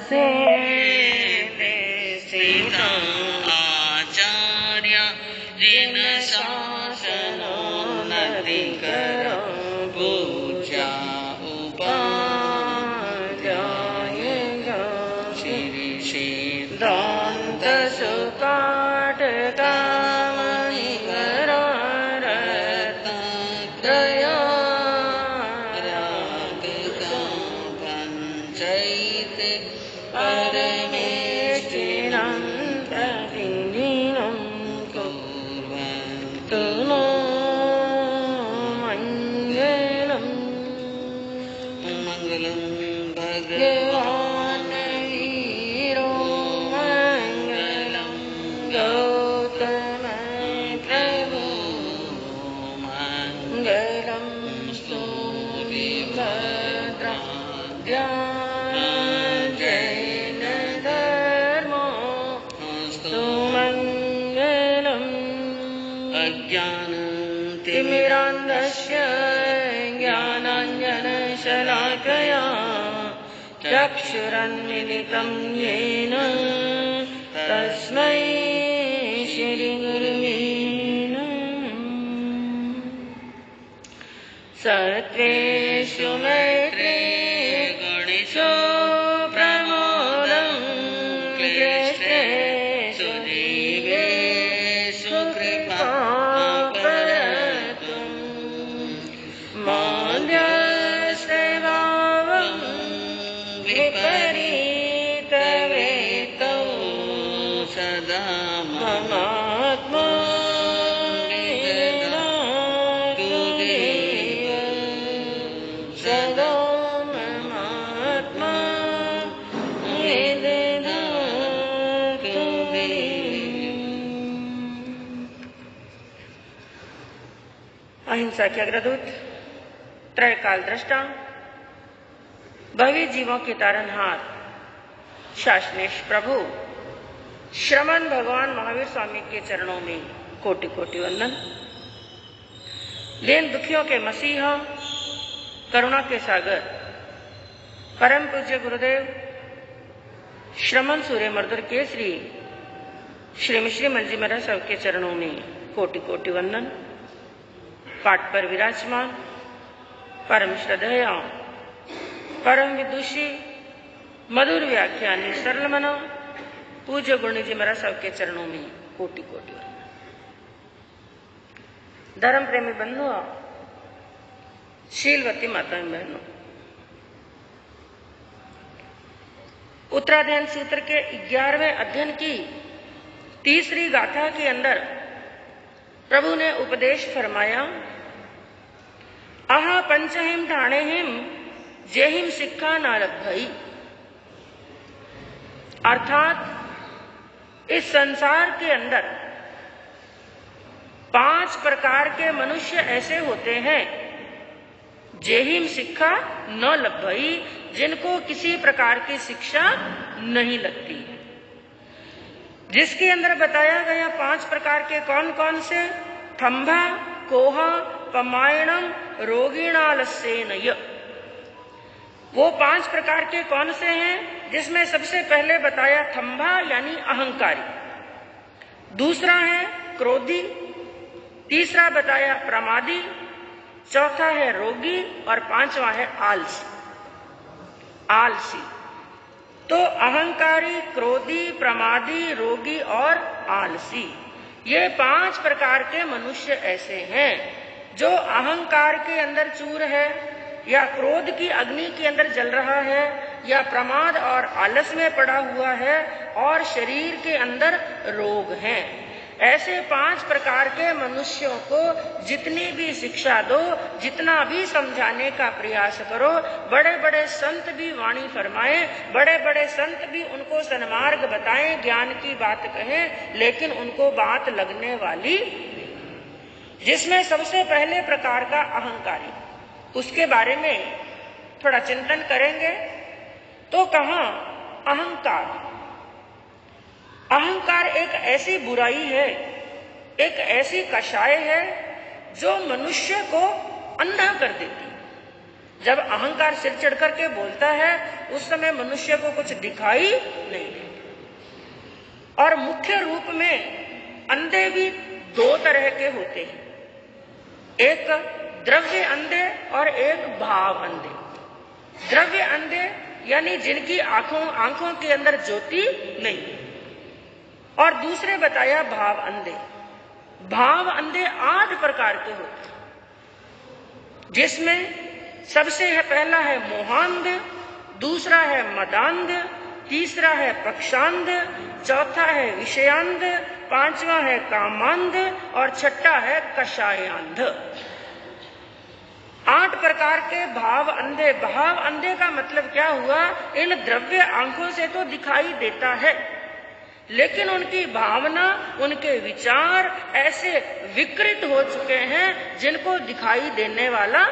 से सीता आचार्य जिन शासनो नति कर पूजा उपाध्याय श्री सिद्धांत सुपाठ कामनि करारत त्रया पंचैत परमेष्टिनं प्रतिदिनं कुर्वन्तु नो मङ्गलम् मङ्गलं भगवान् वीरो मङ्गलं गौतम प्रभु मङ्गलं सुभद्रा जैन धर्मो सुमङ्गलम् अज्ञानतिमिरान्धस्य ज्ञानाञ्जनशलाकया चक्षुरुन्मिलितं येन तस्मै श्रीगुरुवे नमः। सत्त्वेषु मैत्री गणेशो प्रमोदं क्लिष्टेषु जीवेषु कृपा करतु मध्यस्थे भावं विपरीतवेतौ सदा ममात्मा विदधातु देव सदा ममात्मा विदधातु देव। अहिंसा के अग्रदूत, त्रयकाल दृष्टा, भवी जीवों के तारनहार, शासनेश प्रभु श्रमण भगवान महावीर स्वामी के चरणों में कोटि कोटि वंदन। दीन दुखियों के मसीहा, करुणा के सागर, परम पूज्य गुरुदेव श्रमण सूर्य मर्दर केसरी श्री मिश्री मंजी महाराज सबके चरणों में कोटि कोटि वंदन। पाठ पर विराजमान परम श्रद्धेय, परम विदुषी, मधुर व्याख्यानी, सरल मना पूज्य गुरु जी महाराज सबके चरणों में कोटि कोटि वंदन। धर्म प्रेमी बंधुओं, शीलवती माताएं बहनों, उत्तराध्ययन सूत्र के 11वें अध्ययन की तीसरी गाथा के अंदर प्रभु ने उपदेश फरमाया, आहा पंचहिम ठाणेहिम जेहिम सिक्खा नारद भई। अर्थात इस संसार के अंदर 5 प्रकार के मनुष्य ऐसे होते हैं जेहिम शिक्षा न लभई, जिनको किसी प्रकार की शिक्षा नहीं लगती है। जिसके अंदर बताया गया 5 प्रकार के कौन कौन से, थंभा, कोहा, पमायणम, रोगिणालस्येनय। वो 5 प्रकार के कौन से हैं, जिसमें सबसे पहले बताया थंभा यानी अहंकारी, दूसरा है क्रोधी, तीसरा बताया प्रमादी, चौथा है रोगी और 5वां है आलसी। तो अहंकारी, क्रोधी, प्रमादी, रोगी और आलसी, ये 5 प्रकार के मनुष्य ऐसे हैं जो अहंकार के अंदर चूर है, या क्रोध की अग्नि के अंदर जल रहा है, या प्रमाद और आलस में पड़ा हुआ है, और शरीर के अंदर रोग हैं। ऐसे 5 प्रकार के मनुष्यों को जितनी भी शिक्षा दो, जितना भी समझाने का प्रयास करो, बड़े बड़े संत भी वाणी फरमाएं, बड़े बड़े संत भी उनको सन्मार्ग बताएं, ज्ञान की बात कहें, लेकिन उनको बात लगने वाली, जिसमें सबसे पहले प्रकार का अहंकारी, उसके बारे में थोड़ा चिंतन करेंगे। तो कहाँ अहंकार एक ऐसी बुराई है, एक ऐसी कषाय है जो मनुष्य को अंधा कर देती है, जब अहंकार सिर चढ़ करके बोलता है उस समय मनुष्य को कुछ दिखाई नहीं देता। और मुख्य रूप में अंधे भी दो तरह के होते हैं, एक द्रव्य अंधे और एक भाव अंधे। द्रव्य अंधे यानी जिनकी आंखों के अंदर ज्योति नहीं, और दूसरे बताया भाव अंधे। भाव अंधे 8 प्रकार के होते हैं, जिसमें सबसे पहला है मोहांध, दूसरा है मदांध, तीसरा है पक्षांध, चौथा है विषयांध, पांचवा है कामांध और छठा है कषायांध। 8 प्रकार के भाव अंधे। भाव अंधे का मतलब क्या हुआ? इन द्रव्य आंखों से तो दिखाई देता है, लेकिन उनकी भावना, उनके विचार ऐसे विकृत हो चुके हैं जिनको दिखाई देने वाला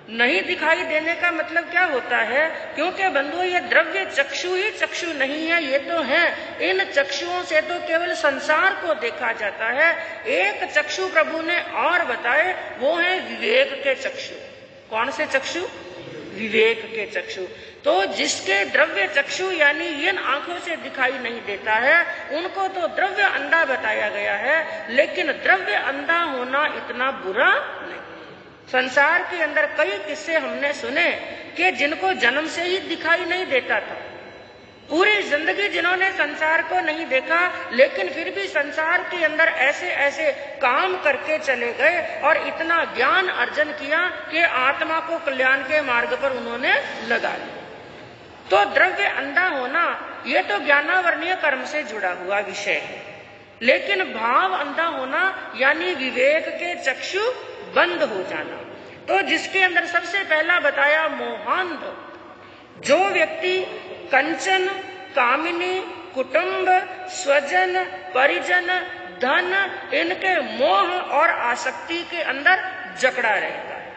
नहीं दिखाई देने का मतलब क्या होता है? क्योंकि बंधुओं, ये द्रव्य चक्षु ही चक्षु नहीं है, ये तो है। इन चक्षुओं से तो केवल संसार को देखा जाता है। एक चक्षु प्रभु ने और बताए, वो है विवेक के चक्षु। कौन से चक्षु? विवेक के चक्षु। तो जिसके द्रव्य चक्षु यानी इन आंखों से दिखाई नहीं देता है, उनको तो द्रव्य अंधा बताया गया है, लेकिन द्रव्य अंधा होना इतना बुरा नहीं। संसार के अंदर कई किस्से हमने सुने कि जिनको जन्म से ही दिखाई नहीं देता था, पूरी जिंदगी जिन्होंने संसार को नहीं देखा, लेकिन फिर भी संसार के अंदर ऐसे ऐसे काम करके चले गए और इतना ज्ञान अर्जन किया कि आत्मा को कल्याण के मार्ग पर उन्होंने लगा लिया। तो द्रव्य अंधा होना ये तो ज्ञानावर्णीय कर्म से जुड़ा हुआ विषय है, लेकिन भाव अंधा होना यानी विवेक के चक्षु बंद हो जाना। तो जिसके अंदर सबसे पहला बताया मोहांध। जो व्यक्ति कंचन, कामिनी, कुटुंब, स्वजन, परिजन, धन, इनके मोह और आसक्ति के अंदर जकड़ा रहता है।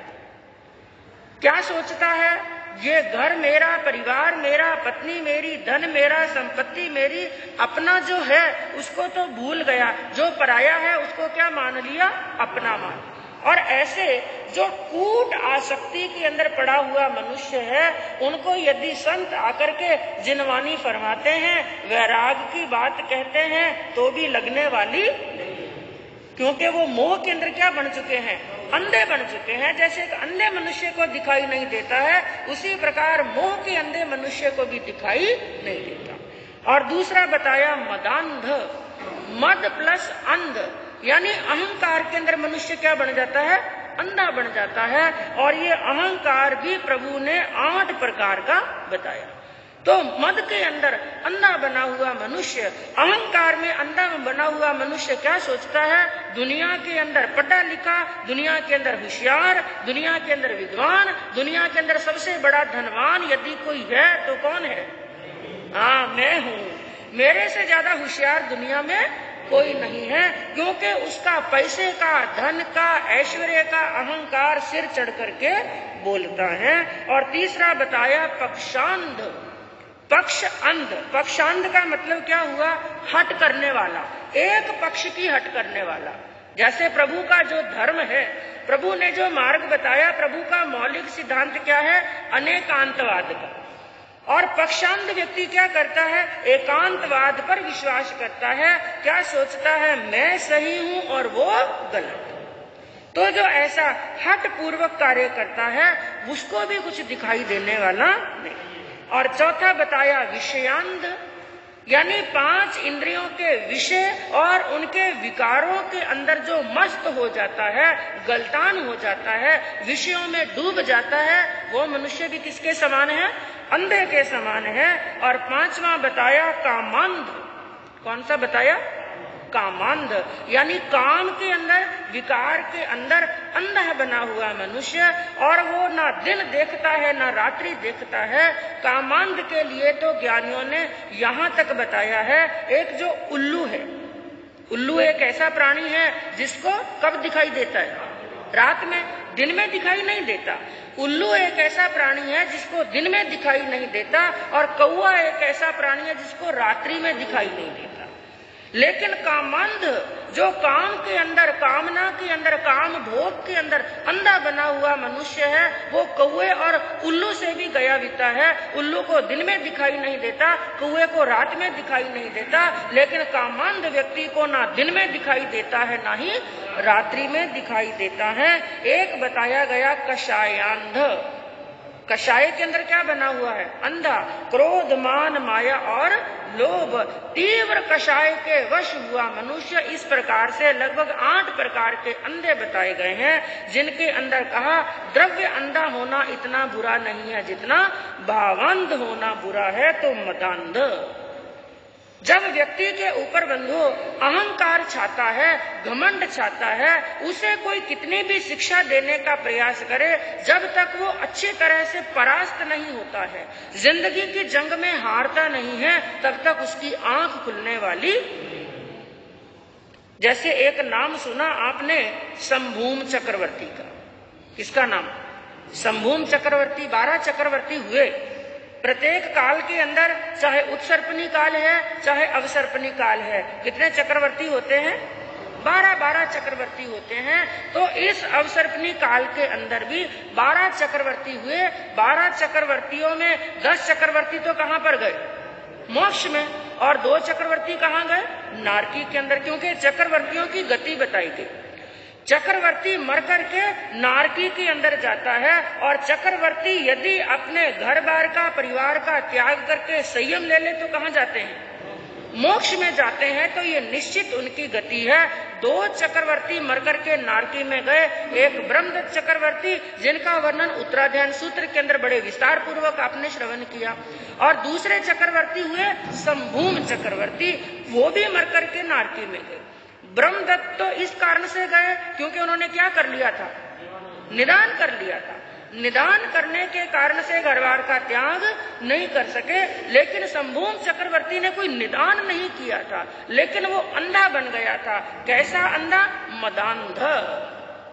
क्या सोचता है? ये घर मेरा, परिवार मेरा, पत्नी मेरी, धन मेरा, संपत्ति मेरी, अपना जो है उसको तो भूल गया, जो पराया है उसको क्या मान लिया? अपना मान। और ऐसे जो कूट आसक्ति के अंदर पड़ा हुआ मनुष्य है, उनको यदि संत आकर के जिनवानी फरमाते हैं, वैराग की बात कहते हैं, तो भी लगने वाली नहीं, क्योंकि वो मोह के अंदर क्या बन चुके हैं? अंधे बन चुके हैं। जैसे एक अंधे मनुष्य को दिखाई नहीं देता है, उसी प्रकार मोह के अंधे मनुष्य को भी दिखाई नहीं देता। और दूसरा बताया मदांध। मद प्लस अंध यानी अहंकार के अंदर मनुष्य क्या बन जाता है? अंधा बन जाता है। और ये अहंकार भी प्रभु ने 8 प्रकार का बताया। तो मद के अंदर अंधा बना हुआ मनुष्य, अहंकार में अंधा बना हुआ मनुष्य क्या सोचता है? दुनिया के अंदर पढ़ा लिखा, दुनिया के अंदर होशियार, दुनिया के अंदर विद्वान, दुनिया के अंदर सबसे बड़ा धनवान यदि कोई है तो कौन है? हाँ, मैं हूँ। मेरे से ज्यादा होशियार दुनिया में कोई नहीं है, क्योंकि उसका पैसे का, धन का, ऐश्वर्य का अहंकार सिर चढ़ करके बोलता है। और तीसरा बताया पक्षांध। पक्ष अंध। पक्षांध का मतलब क्या हुआ? हट करने वाला, एक पक्ष की हट करने वाला। जैसे प्रभु का जो धर्म है, प्रभु ने जो मार्ग बताया, प्रभु का मौलिक सिद्धांत क्या है? अनेकांतवाद का। और पक्षांध व्यक्ति क्या करता है? एकांतवाद पर विश्वास करता है। क्या सोचता है? मैं सही हूं और वो गलत। तो जो ऐसा हट पूर्वक कार्य करता है, उसको भी कुछ दिखाई देने वाला नहीं। और चौथा बताया विषयांध, यानी 5 इंद्रियों के विषय और उनके विकारों के अंदर जो मस्त हो जाता है, गलतान हो जाता है, विषयों में डूब जाता है, वो मनुष्य भी किसके समान है? अंधे के समान है। और 5वां बताया कामांध। कौन सा बताया? कामांध, यानी काम के अंदर, विकार के अंदर अंधा बना हुआ मनुष्य, और वो ना दिन देखता है ना रात्रि देखता है। कामांध के लिए तो ज्ञानियों ने यहाँ तक बताया है, एक जो उल्लू है, उल्लू एक ऐसा प्राणी है जिसको कब दिखाई देता है? रात में, दिन में दिखाई नहीं देता। उल्लू एक ऐसा प्राणी है जिसको दिन में दिखाई नहीं देता, और कौवा एक ऐसा प्राणी है जिसको रात्रि में दिखाई नहीं देता। लेकिन कामांध, जो काम के अंदर, कामना के अंदर, काम भोग के अंदर अंधा बना हुआ मनुष्य है, वो कौवे और उल्लू से भी गया बीता है। उल्लू को दिन में दिखाई नहीं देता, कौवे को रात में दिखाई नहीं देता, लेकिन कामांध व्यक्ति को ना दिन में दिखाई देता है ना ही रात्रि में दिखाई देता है। एक बताया गया कषायांध। कषाय के अंदर क्या बना हुआ है? अंधा। क्रोध, मान, माया और लोभ, तीव्र कषाय के वश हुआ मनुष्य। इस प्रकार से लगभग 8 प्रकार के अंधे बताए गए हैं, जिनके अंदर कहा द्रव्य अंधा होना इतना बुरा नहीं है जितना भावांध होना बुरा है। तो मदांध, जब व्यक्ति के ऊपर बंधु अहंकार छाता है, घमंड छाता है, उसे कोई कितनी भी शिक्षा देने का प्रयास करे, जब तक वो अच्छी तरह से परास्त नहीं होता है, जिंदगी की जंग में हारता नहीं है, तब तक उसकी आंख खुलने वाली। जैसे एक नाम सुना आपने शंभूम चक्रवर्ती का। किसका नाम? शंभूम चक्रवर्ती। 12 चक्रवर्ती हुए। प्रत्येक काल के अंदर, चाहे उत्सर्पणी काल है चाहे अवसर्पणी काल है, कितने चक्रवर्ती होते हैं? 12 चक्रवर्ती होते हैं। तो इस अवसर्पणी काल के अंदर भी 12 चक्रवर्ती हुए। 12 चक्रवर्तियों में 10 चक्रवर्ती तो कहां पर गए? मोक्ष में। और 2 चक्रवर्ती कहां गए? नारकी के अंदर, क्योंकि चक्रवर्तियों की गति बताई गई। चक्रवर्ती मर करके नारकी के अंदर जाता है, और चक्रवर्ती यदि अपने घर बार का, परिवार का त्याग करके संयम ले ले तो कहां जाते हैं? मोक्ष में जाते हैं। तो ये निश्चित उनकी गति है। 2 चक्रवर्ती मर करके नारकी में गए। एक ब्रह्मदत्त चक्रवर्ती, जिनका वर्णन उत्तराध्यान सूत्र के अंदर बड़े विस्तार पूर्वक आपने श्रवण किया, और दूसरे चक्रवर्ती हुए शंभूम चक्रवर्ती, वो भी मर करके नारकी में गए। ब्रह्मदत्त तो इस कारण से गए क्योंकि उन्होंने क्या कर लिया था? निदान कर लिया था। निदान करने के कारण से घरबार का त्याग नहीं कर सके। लेकिन शंभूम चक्रवर्ती ने कोई निदान नहीं किया था, लेकिन वो अंधा बन गया था। कैसा अंधा? मदांध,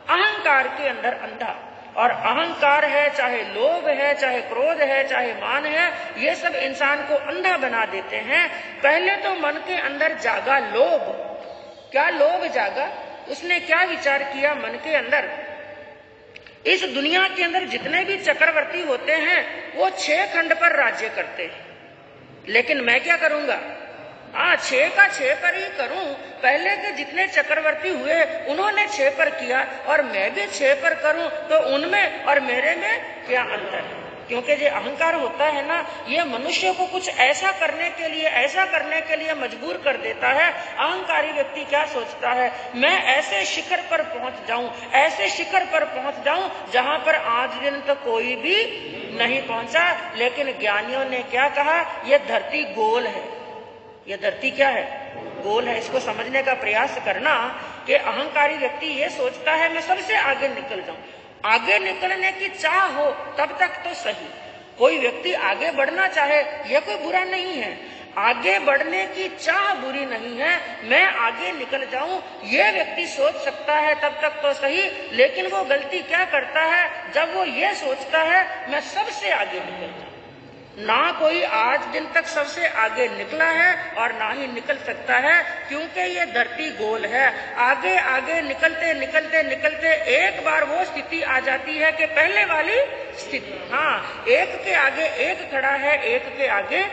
अहंकार के अंदर अंधा। और अहंकार है, चाहे लोभ है, चाहे क्रोध है, चाहे मान है, ये सब इंसान को अंधा बना देते हैं। पहले तो मन के अंदर जागा लोभ। क्या लोभ जागा? उसने क्या विचार किया मन के अंदर? इस दुनिया के अंदर जितने भी चक्रवर्ती होते हैं वो 6 खंड पर राज्य करते हैं, लेकिन मैं क्या करूंगा? 6 का 6 पर ही करूं। पहले के जितने चक्रवर्ती हुए उन्होंने 6 पर किया, और मैं भी 6 पर करूं, तो उनमें और मेरे में क्या अंतर है? क्योंकि जो अहंकार होता है ना, ये मनुष्य को कुछ ऐसा करने के लिए मजबूर कर देता है। अहंकारी व्यक्ति क्या सोचता है? मैं ऐसे शिखर पर पहुंच जाऊं, ऐसे शिखर पर पहुंच जाऊं जहां पर आज दिन तक कोई भी नहीं पहुंचा। लेकिन ज्ञानियों ने क्या कहा? यह धरती गोल है। यह धरती क्या है? गोल है। इसको समझने का प्रयास करना कि अहंकारी व्यक्ति ये सोचता है मैं सबसे आगे निकल जाऊं। आगे निकलने की चाह हो तब तक तो सही। कोई व्यक्ति आगे बढ़ना चाहे, यह कोई बुरा नहीं है। आगे बढ़ने की चाह बुरी नहीं है। मैं आगे निकल जाऊं, यह व्यक्ति सोच सकता है तब तक तो सही। लेकिन वो गलती क्या करता है? जब वो ये सोचता है मैं सबसे आगे निकल जाऊं। ना कोई आज दिन तक सबसे आगे निकला है और ना ही निकल सकता है, क्योंकि ये धरती गोल है। आगे आगे निकलते निकलते निकलते एक बार वो स्थिति आ जाती है कि पहले वाली स्थिति। हाँ, एक के आगे एक खड़ा है, एक के आगे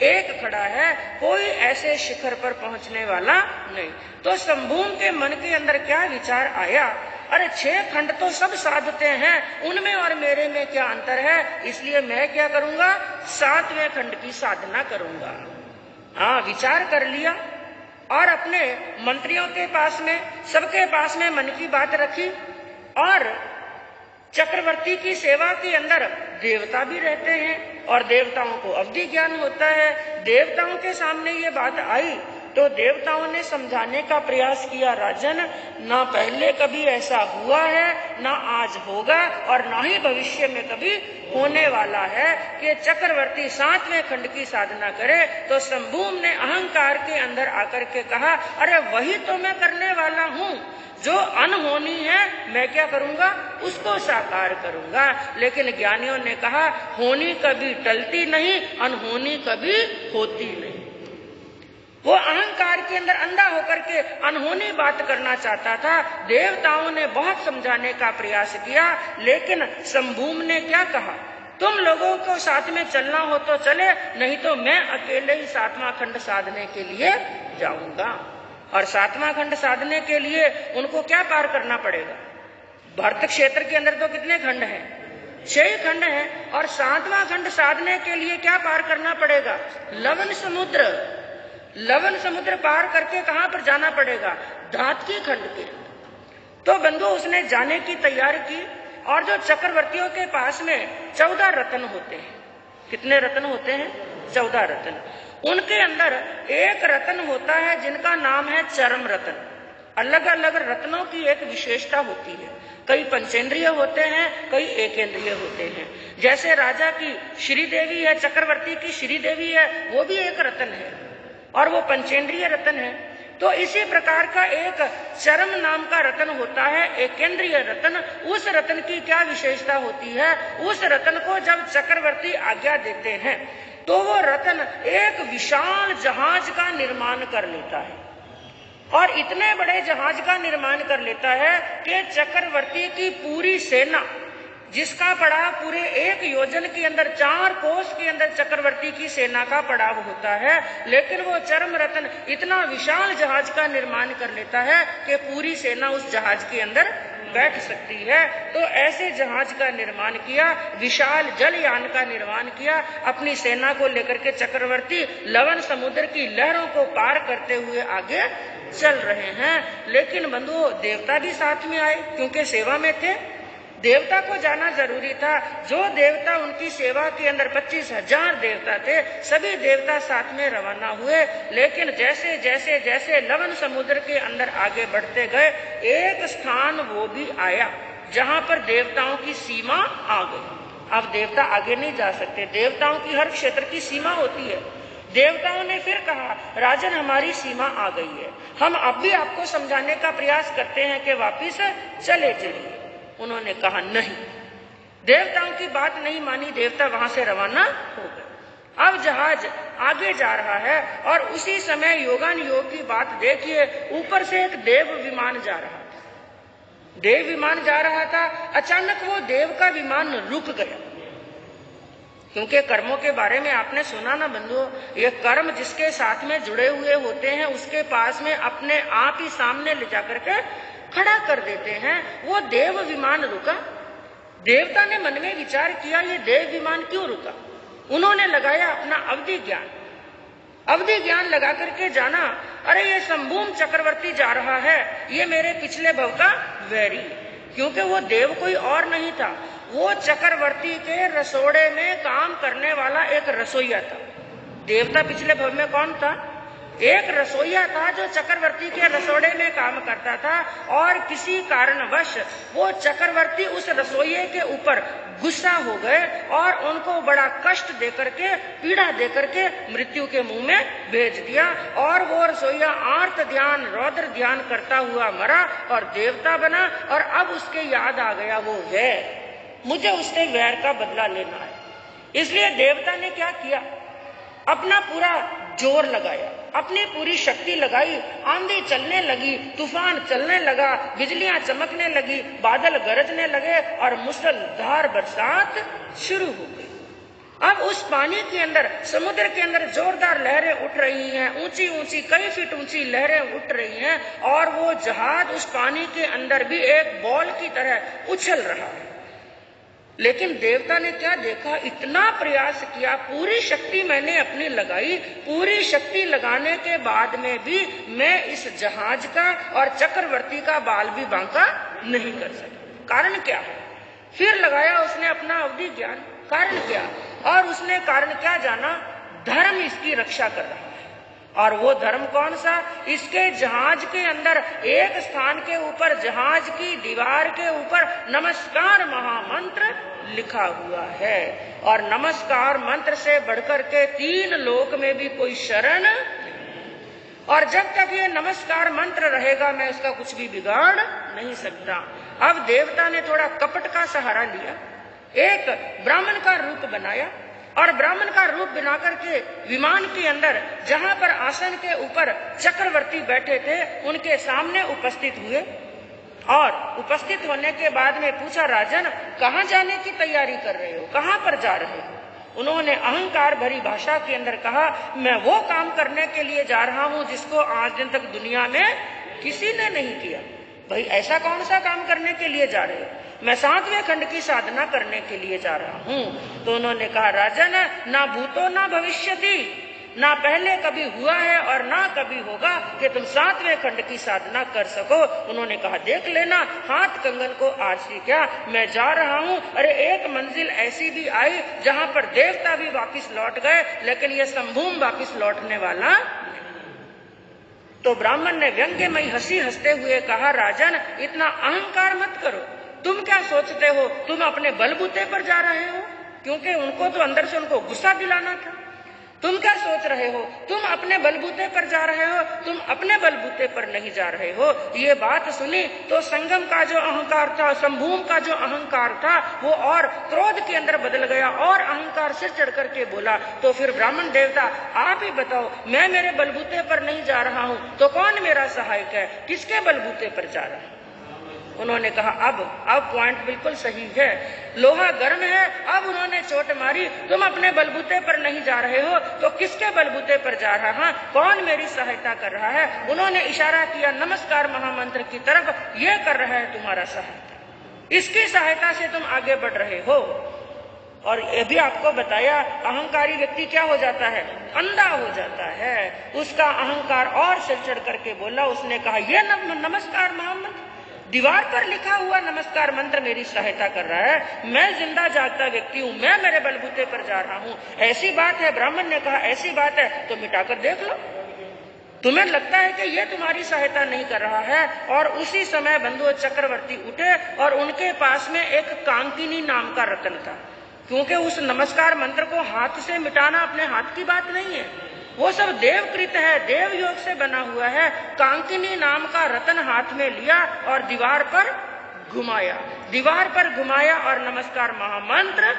एक खड़ा है, कोई ऐसे शिखर पर पहुंचने वाला नहीं। तो शंभूम के मन के अंदर क्या विचार आया? अरे 6 खंड तो सब साधते हैं, उनमें और मेरे में क्या अंतर है? इसलिए मैं क्या करूंगा? 7वें खंड की साधना करूंगा। हाँ, विचार कर लिया और अपने मंत्रियों के पास में, सबके पास में मन की बात रखी। और चक्रवर्ती की सेवा के अंदर देवता भी रहते हैं और देवताओं को अवधि ज्ञान होता है। देवताओं के सामने ये बात आई तो देवताओं ने समझाने का प्रयास किया, राजन, ना पहले कभी ऐसा हुआ है, ना आज होगा, और ना ही भविष्य में कभी होने वाला है कि चक्रवर्ती 7वें खंड की साधना करे। तो शंभूम ने अहंकार के अंदर आकर के कहा, अरे वही तो मैं करने वाला हूँ। जो अनहोनी है मैं क्या करूंगा? उसको साकार करूंगा। लेकिन ज्ञानियों ने कहा, होनी कभी टलती नहीं, अनहोनी कभी होती नहीं। वो अहंकार के अंदर अंधा होकर के अनहोनी बात करना चाहता था। देवताओं ने बहुत समझाने का प्रयास किया, लेकिन शंभूम ने क्या कहा, तुम लोगों को साथ में चलना हो तो चले, नहीं तो मैं अकेले ही 7वां खंड साधने के लिए जाऊंगा। और 7वां खंड साधने के लिए उनको क्या पार करना पड़ेगा? भरत क्षेत्र के अंदर तो कितने खंड हैं? 6 खंड हैं। और 7वां खंड साधने के लिए क्या पार करना पड़ेगा? लवण समुद्र। लवण समुद्र पार करके कहां पर जाना पड़ेगा? धातकी खंड के। तो बंधु उसने जाने की तैयारी की। और जो चक्रवर्तियों के पास में 14 रत्न होते हैं, कितने रत्न होते हैं? 14 रत्न। उनके अंदर एक रत्न होता है जिनका नाम है चरम रत्न। अलग अलग रत्नों की एक विशेषता होती है, कई पंचेंद्रिय होते हैं, कई एकेंद्रिय होते हैं। जैसे राजा की श्रीदेवी है, चक्रवर्ती की श्रीदेवी है, वो भी एक रत्न है और वो पंचेंद्रिय रत्न है। तो इसी प्रकार का एक चरम नाम का रत्न होता है, एकेंद्रिय रत्न। उस रत्न की क्या विशेषता होती है? उस रत्न को जब चक्रवर्ती आज्ञा देते हैं तो वो रत्न एक विशाल जहाज का निर्माण कर लेता है। और इतने बड़े जहाज का निर्माण कर लेता है कि चक्रवर्ती की पूरी सेना, जिसका पड़ाव पूरे 1 योजन के अंदर 4 कोस के अंदर चक्रवर्ती की सेना का पड़ाव होता है, लेकिन वो चरम रत्न इतना विशाल जहाज का निर्माण कर लेता है कि पूरी सेना उस जहाज के अंदर बैठ सकती है। तो ऐसे जहाज का निर्माण किया, विशाल जलयान का निर्माण किया। अपनी सेना को लेकर के चक्रवर्ती लवण समुद्र की लहरों को पार करते हुए आगे चल रहे हैं। लेकिन बंधुओं, देवता भी साथ में आए, क्योंकि सेवा में थे। देवता को जाना जरूरी था। जो देवता उनकी सेवा के अंदर 25,000 देवता थे, सभी देवता साथ में रवाना हुए। लेकिन जैसे जैसे जैसे लवण समुद्र के अंदर आगे बढ़ते गए, एक स्थान वो भी आया जहां पर देवताओं की सीमा आ गई। अब देवता आगे नहीं जा सकते, देवताओं की हर क्षेत्र की सीमा होती है। देवताओं ने फिर कहा, राजन हमारी सीमा आ गई है, हम अब भी आपको समझाने का प्रयास करते हैं कि वापिस चले चलिए। उन्होंने कहा नहीं। देवताओं की बात नहीं मानी, देवता वहां से रवाना हो गए। अब जहाज आगे जा रहा है और उसी समय योगान योग की बात देखिए, ऊपर से एक देव विमान जा रहा था। देव विमान जा रहा था, अचानक वो देव का विमान रुक गया। क्योंकि कर्मों के बारे में आपने सुना ना बंधुओं, ये कर्म जिसके साथ में जुड़े हुए होते हैं उसके पास में अपने आप ही सामने ले जाकर के खड़ा कर देते हैं। वो देव विमान रुका। देवता ने मन में विचार किया, ये देव विमान क्यों रुका? उन्होंने लगाया अपना अवधि ज्ञान। अवधि ज्ञान लगा करके जाना, अरे ये शंभूम चक्रवर्ती जा रहा है, ये मेरे पिछले भव का वैरी। क्योंकि वो देव कोई और नहीं था, वो चक्रवर्ती के रसोड़े में काम करने वाला एक रसोईया था। देवता पिछले भव में कौन था? एक रसोईया था जो चक्रवर्ती के रसोड़े में काम करता था। और किसी कारणवश वो चक्रवर्ती उस रसोइये के ऊपर गुस्सा हो गए और उनको बड़ा कष्ट देकर के, पीड़ा देकर के मृत्यु के मुंह में भेज दिया। और वो रसोईया आर्त ध्यान, रौद्र ध्यान करता हुआ मरा और देवता बना। और अब उसके याद आ गया वो वैर, मुझे उससे वैर का बदला लेना है। इसलिए देवता ने क्या किया, अपना पूरा जोर लगाया, अपनी पूरी शक्ति लगाई। आंधी चलने लगी, तूफान चलने लगा, बिजलियां चमकने लगी, बादल गरजने लगे और मूसलाधार बरसात शुरू हो गई। अब उस पानी के अंदर, समुद्र के अंदर जोरदार लहरें उठ रही हैं, ऊंची ऊंची कई फीट ऊंची लहरें उठ रही हैं। और वो जहाज उस पानी के अंदर भी एक बॉल की तरह उछल रहा है। लेकिन देवता ने क्या देखा, इतना प्रयास किया, पूरी शक्ति मैंने अपनी लगाई, पूरी शक्ति लगाने के बाद में भी मैं इस जहाज का और चक्रवर्ती का बाल भी बांका नहीं कर सका। कारण क्या है? फिर लगाया उसने अपना अवधि ज्ञान, कारण क्या? और उसने कारण क्या जाना, धर्म इसकी रक्षा कर रहा है। और वो धर्म कौन सा? इसके जहाज के अंदर एक स्थान के ऊपर, जहाज की दीवार के ऊपर नमस्कार महामंत्र लिखा हुआ है। और नमस्कार मंत्र से बढ़कर के 3 लोक में भी कोई शरण। और जब तक ये नमस्कार मंत्र रहेगा मैं इसका कुछ भी बिगाड़ नहीं सकता। अब देवता ने थोड़ा कपट का सहारा लिया, एक ब्राह्मण का रूप बनाया और ब्राह्मण का रूप बना करके विमान के अंदर जहां पर आसन के ऊपर चक्रवर्ती बैठे थे उनके सामने उपस्थित हुए। और उपस्थित होने के बाद में पूछा, राजन कहाँ जाने की तैयारी कर रहे हो, कहाँ पर जा रहे हो? उन्होंने अहंकार भरी भाषा के अंदर कहा, मैं वो काम करने के लिए जा रहा हूं जिसको आज दिन तक दुनिया में किसी ने नहीं किया। भाई ऐसा कौन सा काम करने के लिए जा रहे हो? मैं 7वें खंड की साधना करने के लिए जा रहा हूं। तो उन्होंने कहा, राजन ना भूतो ना भविष्यति, ना पहले कभी हुआ है और ना कभी होगा कि तुम 7वें खंड की साधना कर सको। उन्होंने कहा, देख लेना हाथ कंगन को आरसी क्या, मैं जा रहा हूं। अरे एक मंजिल ऐसी भी आई जहां पर देवता भी वापिस लौट गए, लेकिन ये शंभूम वापिस लौटने वाला। तो ब्राह्मण ने व्यंग्यमयी हंसी हंसते हुए कहा, राजन इतना अहंकार मत करो। तुम क्या सोचते हो तुम अपने बलबूते पर जा रहे हो? क्योंकि उनको तो अंदर से उनको गुस्सा दिलाना था। तुम क्या सोच रहे हो तुम अपने बलबूते पर जा रहे हो? तुम अपने बलबूते पर नहीं जा रहे हो। ये बात सुनी तो संगम का जो अहंकार था, शंभूम का जो अहंकार था, वो और क्रोध के अंदर बदल गया और अहंकार सिर चढ़ करके बोला, तो फिर ब्राह्मण देवता आप ही बताओ, मैं मेरे बलबूते पर नहीं जा रहा हूं तो कौन मेरा सहायक है, किसके बलबूते पर जा रहा है? उन्होंने कहा, अब पॉइंट बिल्कुल सही है, लोहा गर्म है। अब उन्होंने चोट मारी, तुम अपने बलबूते पर नहीं जा रहे हो तो किसके बलबूते पर जा रहा है, कौन मेरी सहायता कर रहा है? उन्होंने इशारा किया नमस्कार महामंत्र की तरफ, ये कर रहा है तुम्हारा सहायता, इसकी सहायता से तुम आगे बढ़ रहे हो। और ये भी आपको बताया, अहंकारी व्यक्ति क्या हो जाता है, अंधा हो जाता है। उसका अहंकार और सिर चढ़ करके बोला, उसने कहा, यह नमस्कार महामंत्र, दीवार पर लिखा हुआ नमस्कार मंत्र मेरी सहायता कर रहा है। मैं जिंदा जागता व्यक्ति हूं, मैं मेरे बलबूते पर जा रहा हूं। ऐसी बात है? ब्राह्मण ने कहा, ऐसी बात है तो मिटाकर देख लो। तुम्हें लगता है कि ये तुम्हारी सहायता नहीं कर रहा है। और उसी समय बंधु चक्रवर्ती उठे और उनके पास में एक कांकिनी नाम का रत्न था। क्योंकि उस नमस्कार मंत्र को हाथ से मिटाना अपने हाथ की बात नहीं है, वो सब देवकृत है, देव योग से बना हुआ है। कांकिनी नाम का रत्न हाथ में लिया और दीवार पर घुमाया और नमस्कार महामंत्र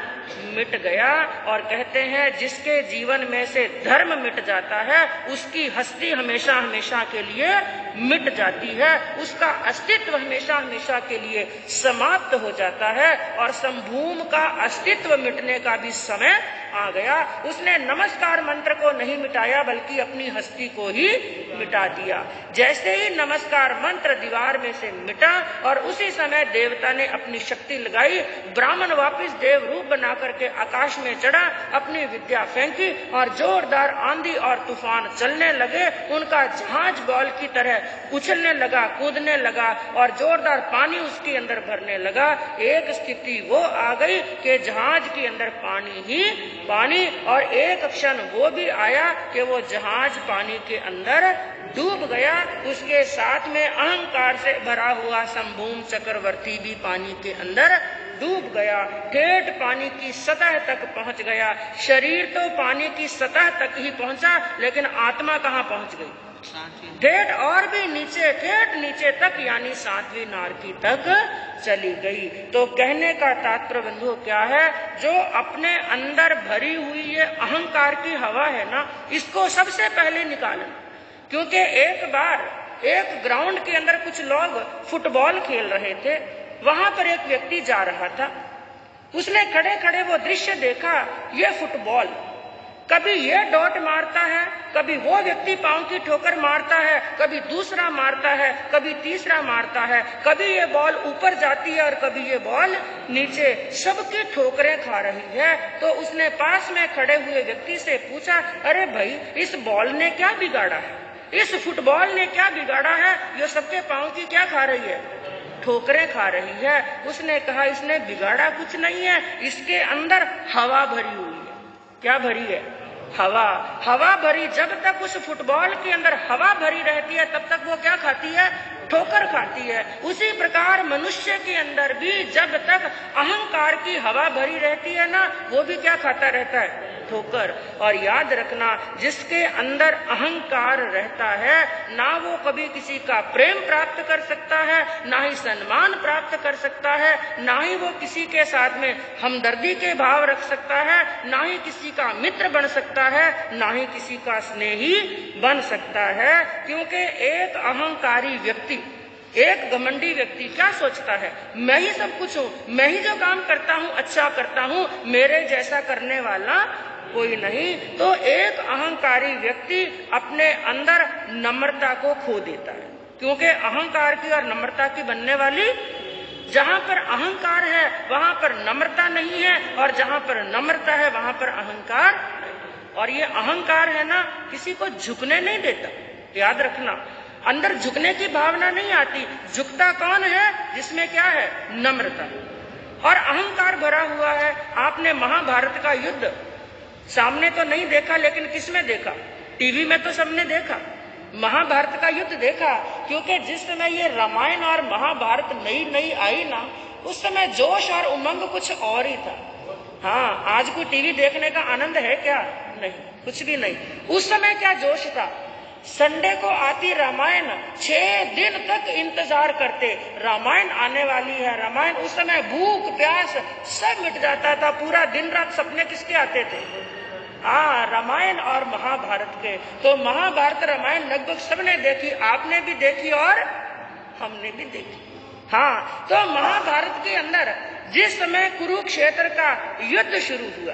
मिट गया। और कहते हैं, जिसके जीवन में से धर्म मिट जाता है उसकी हस्ती हमेशा हमेशा के लिए मिट जाती है, उसका अस्तित्व हमेशा हमेशा के लिए समाप्त हो जाता है। और शंभूम का अस्तित्व मिटने का भी समय आ गया। उसने नमस्कार मंत्र को नहीं मिटाया बल्कि अपनी हस्ती को ही मिटा दिया। जैसे ही नमस्कार मंत्र दीवार में से मिटा और उसी समय देवता ने अपनी शक्ति लगाई, ब्राह्मण वापिस देव रूप बना करके आकाश में चढ़ा, अपनी विद्या फेंकी और जोरदार आंधी और तूफान चलने लगे। उनका जहाज बॉल की तरह उछलने लगा, कूदने लगा और जोरदार पानी उसके अंदर भरने लगा। एक स्थिति वो आ गई कि जहाज के अंदर पानी ही पानी, और एक क्षण वो भी आया कि वो जहाज पानी के अंदर डूब गया। उसके साथ में अहंकार से भरा हुआ शंभूम चक्रवर्ती भी पानी के अंदर डूब गया, ठेठ पानी की सतह तक पहुंच गया। शरीर तो पानी की सतह तक ही पहुंचा, लेकिन आत्मा कहाँ पहुंच गई? ठेठ और भी नीचे, ठेठ नीचे तक, यानी 7वीं नारकी तक चली गई। तो कहने का तात्पर्य बंधु क्या है, जो अपने अंदर भरी हुई ये अहंकार की हवा है ना, इसको सबसे पहले निकालना। क्योंकि एक बार एक ग्राउंड के अंदर कुछ लोग फुटबॉल खेल रहे थे, वहां पर एक व्यक्ति जा रहा था। उसने खड़े खड़े वो दृश्य देखा, ये फुटबॉल कभी ये डॉट मारता है, कभी वो व्यक्ति पांव की ठोकर मारता है, कभी दूसरा मारता है, कभी तीसरा मारता है, कभी ये बॉल ऊपर जाती है और कभी ये बॉल नीचे, सबकी ठोकरें खा रही है। तो उसने पास में खड़े हुए व्यक्ति से पूछा, अरे भाई इस बॉल ने क्या बिगाड़ा है, इस फुटबॉल ने क्या बिगाड़ा है, ये सबके पांव की क्या खा रही है, ठोकरें खा रही है। उसने कहा, इसने बिगाड़ा कुछ नहीं है, इसके अंदर हवा भरी हुई है। क्या भरी है? हवा। हवा भरी, जब तक उस फुटबॉल के अंदर हवा भरी रहती है तब तक वो क्या खाती है? ठोकर खाती है। उसी प्रकार मनुष्य के अंदर भी जब तक अहंकार की हवा भरी रहती है ना, वो भी क्या खाता रहता है? ठोकर। और याद रखना, जिसके अंदर अहंकार रहता है ना वो कभी किसी का प्रेम प्राप्त कर सकता है, ना ही सम्मान प्राप्त कर सकता है, ना ही वो किसी के साथ में हमदर्दी के भाव रख सकता है, ना ही किसी का मित्र बन सकता है, ना ही किसी का स्नेही बन सकता है। क्योंकि एक अहंकारी व्यक्ति, एक घमंडी व्यक्ति क्या सोचता है, मैं ही सब कुछ हूं, मैं ही जो काम करता हूं अच्छा करता हूं, मेरे जैसा करने वाला कोई नहीं। तो एक अहंकारी व्यक्ति अपने अंदर नम्रता को खो देता है। क्योंकि अहंकार की और नम्रता की बनने वाली, जहां पर अहंकार है वहां पर नम्रता नहीं है, और जहां पर नम्रता है वहां पर अहंकार। और ये अहंकार है ना, किसी को झुकने नहीं देता। याद रखना, अंदर झुकने की भावना नहीं आती। झुकता कौन है? जिसमें क्या है? नम्रता। और अहंकार भरा हुआ है। आपने महाभारत का युद्ध सामने तो नहीं देखा, लेकिन किसमें देखा? टीवी में तो सबने देखा। महाभारत का युद्ध देखा, क्योंकि जिस समय ये रामायण और महाभारत नई नई आई ना, उस समय जोश और उमंग कुछ और ही था। हाँ, आज कोई टीवी देखने का आनंद है क्या? नहीं, कुछ भी नहीं। उस समय क्या जोश था। संडे को आती रामायण, 6 दिन तक इंतजार करते, रामायण आने वाली है रामायण। उस समय भूख प्यास सब मिट जाता था। पूरा दिन रात सपने किसके आते थे? रामायण और महाभारत के। तो महाभारत रामायण लगभग सबने देखी, आपने भी देखी और हमने भी देखी। हाँ, तो महाभारत के अंदर जिस समय कुरुक्षेत्र का युद्ध शुरू हुआ,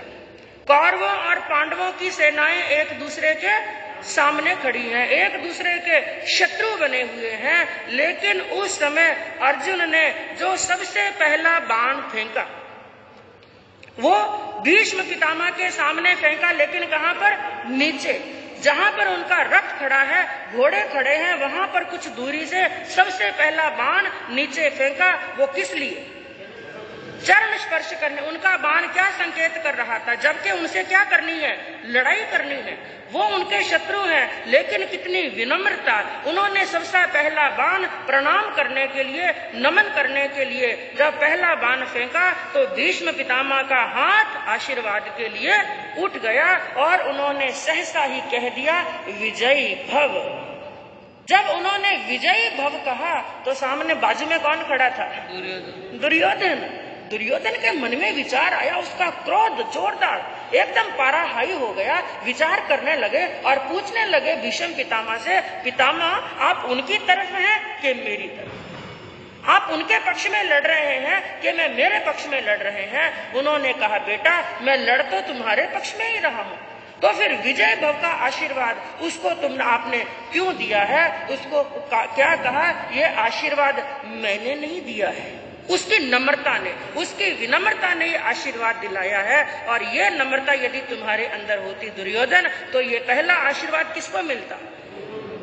कौरवों और पांडवों की सेनाएं एक दूसरे के सामने खड़ी हैं, एक दूसरे के शत्रु बने हुए हैं। लेकिन उस समय अर्जुन ने जो सबसे पहला बाण फेंका, वो भीष्म पितामह के सामने फेंका। लेकिन कहां पर? नीचे, जहां पर उनका रथ खड़ा है, घोड़े खड़े हैं, वहां पर कुछ दूरी से सबसे पहला बाण नीचे फेंका। वो किस लिए? चरण स्पर्श करने। उनका बाण क्या संकेत कर रहा था? जबकि उनसे क्या करनी है? लड़ाई करनी है। वो उनके शत्रु हैं, लेकिन कितनी विनम्रता। उन्होंने सबसे पहला बाण प्रणाम करने के लिए, नमन करने के लिए जब पहला बाण फेंका, तो भीष्म पितामह का हाथ आशीर्वाद के लिए उठ गया और उन्होंने सहसा ही कह दिया, विजयी भव। जब उन्होंने विजयी भव कहा, तो सामने बाजू में कौन खड़ा था? दुर्योधन। दुर्योधन के मन में विचार आया, उसका क्रोध जोरदार एकदम पारा हाई हो गया। विचार करने लगे और पूछने लगे भीष्म पितामह से, पितामह आप उनकी तरफ हैं कि मेरी तरफ? आप उनके पक्ष में लड़ रहे हैं कि मैं मेरे पक्ष में लड़ रहे हैं? उन्होंने कहा, बेटा मैं लड़ तो तुम्हारे पक्ष में ही रहा हूं, तो फिर विजय भव का आशीर्वाद उसको आपने क्यों दिया है? उसको क्या कहा? ये आशीर्वाद मैंने नहीं दिया है, उसकी नम्रता ने, उसकी विनम्रता ने ये आशीर्वाद दिलाया है। और ये नम्रता यदि तुम्हारे अंदर होती दुर्योधन, तो ये पहला आशीर्वाद किसको मिलता?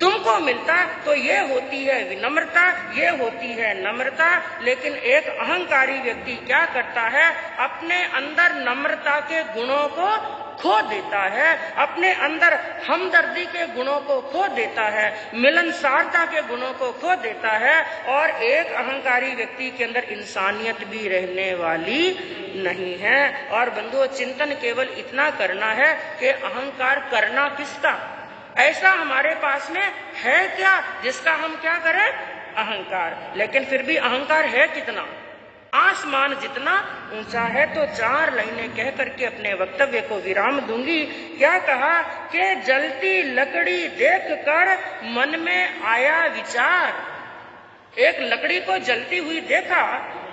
तुमको मिलता। तो ये होती है विनम्रता, ये होती है नम्रता। लेकिन एक अहंकारी व्यक्ति क्या करता है? अपने अंदर नम्रता के गुणों को खो देता है, अपने अंदर हमदर्दी के गुणों को खो देता है, मिलनसारता के गुणों को खो देता है। और एक अहंकारी व्यक्ति के अंदर इंसानियत भी रहने वाली नहीं है। और बंधुओं, चिंतन केवल इतना करना है कि अहंकार करना किसका? ऐसा हमारे पास में है क्या जिसका हम क्या करें? अहंकार। लेकिन फिर भी अहंकार है कितना? आसमान जितना ऊंचा है। तो 4 लाइनें कह करके अपने वक्तव्य को विराम दूंगी। क्या कहा कि जलती लकड़ी देखकर मन में आया विचार। एक लकड़ी को जलती हुई देखा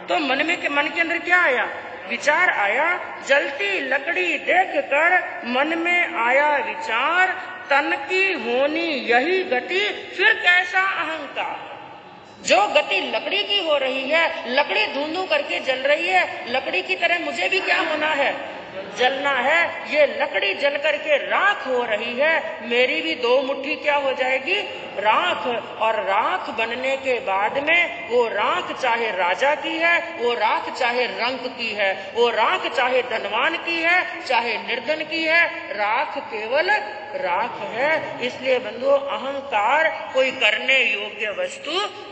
तो मन के अंदर क्या आया? विचार आया। जलती लकड़ी देखकर मन में आया विचार, तन की होनी यही गति, फिर कैसा अहंकार। जो गति लकड़ी की हो रही है, लकड़ी धुंधु करके जल रही है, लकड़ी की तरह मुझे भी क्या होना है? जलना है। ये लकड़ी जल करके राख हो रही है, मेरी भी 2 मुट्ठी क्या हो जाएगी? राख। और राख बनने के बाद में वो राख चाहे राजा की है, वो राख चाहे रंक की है, वो राख चाहे धनवान की है, चाहे निर्धन की है, राख केवल राख है। इसलिए बंधुओं, अहंकार कोई करने योग्य वस्तु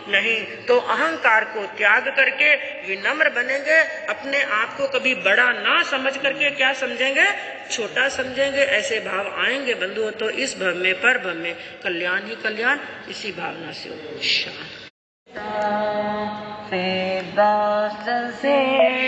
नहीं। तो अहंकार को त्याग करके विनम्र बनेंगे, अपने आप को कभी बड़ा ना समझ करके क्या समझेंगे? छोटा समझेंगे। ऐसे भाव आएंगे बंधुओं तो इस भव में पर भव में कल्याण ही कल्याण। इसी भावना से शांत से